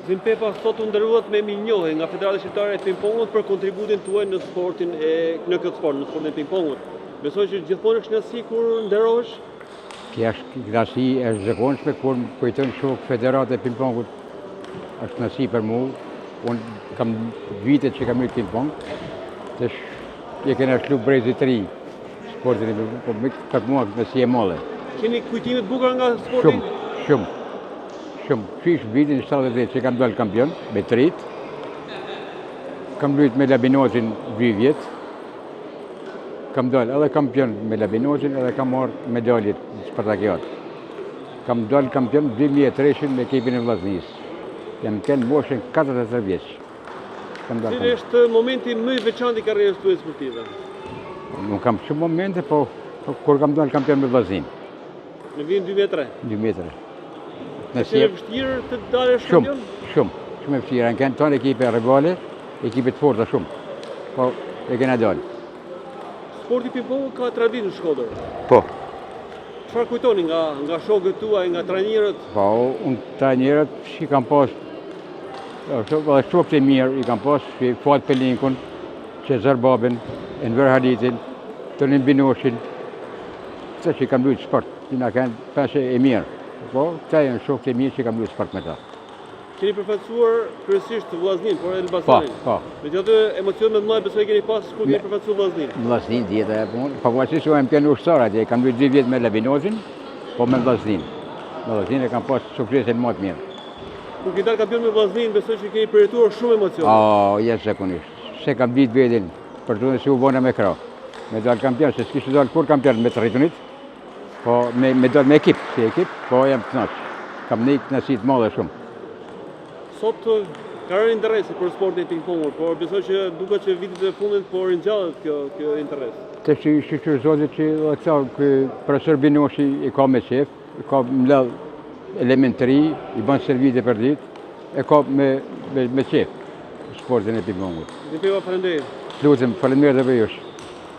Zim Pepa sot u nderuat me minjohe nga Federata Shqiptare e Pingpongut për kontributin tuaj në sportin në këtë sport, në sportin e pingpongut. Besoj që gjithmonë është kënaqësi kur nderohesh? Kjo është kënaqësi e zakonshme kur më kujton shok Federata e Pingpongut. Është kënaqësi për mua. Unë kam vite që kam luajtur pingpong. Tash e kena shlu brezi të ri sportin e pingpongut, por për mua kënaqësi e madhe. Keni kujtime të bukura nga sporti? Shumë. Fish vitin 70 që kam dalë kampion, me të rit. Kam luajtur me Labinozin 2 vjet. Kam dalë edhe kampion me Labinozin edhe kam marrë medaljet në Spartakiat. Kam dalë kampion 2003 me ekipin e Vllaznisë. Jam kënë moshën 43 vjeç. Cili është momenti më i veçantë i karrierës tuaj sportive? Nuk kam shumë momente, po kur kam dalë kampion me Vllaznin. Në vitin 2003? 2003. Është e vështirë të dalësh kampion? Shumë e vështirë. Në kanë tonë ekipe rivale, ekipe të forta shumë. Po e kena dalë. Sporti pingpongut ka traditë në Shkodër. Po. Çfarë kujtoni nga shokët tuaj, nga trajnerët? Po, unë trajnerët që kam pas, shokët e mirë i kam pas, Fuad Pelinkun, Cezar Babin, Enver Halitin, Tonin Binoshin, që i kam luajtur sport, që na kanë pasë e mirë. Po, këta janë shokët e mirë që kam luajtur sport me ta. Keni përfaqësuar kryesisht Vllaznin, por Elbasanin. Po. Me gjithë emocione më të mëdha besoj keni pas kur keni përfaqësuar Vllaznin. Vllaznin dieta e punë. Pavarësisht se jam pian ushtar atje, kam luajtur 2 vjet me Labinozin, po me Vllaznin. Vllaznin e kam pas suksesin më të mirë. Kur keni dalë kampion me Vllaznin, besoj që keni përjetuar shumë emocione. Jashtëzakonisht. Se kam ditë vetin për të se u bona me krah. Me dalë kampion, se s'kishte dalë kur kampion me të rritunit. Po me dalë me ekip, si ekip, po jam të kënaq. Kam një kënaqësi të madhe shumë. Sot ka rënë interesi për sportin e pingpongut, por besoj që duket që vitet e fundit po ringjallet kjo interes. Të shqyqyr zotit që profesor Binoshi i ka me qef, i ka mbledh elementari, i ban servite për ditë, e ka me qef sportin e pingpongut. Zim Pepa, faleminderit. Lutem, faleminderit edhe jush.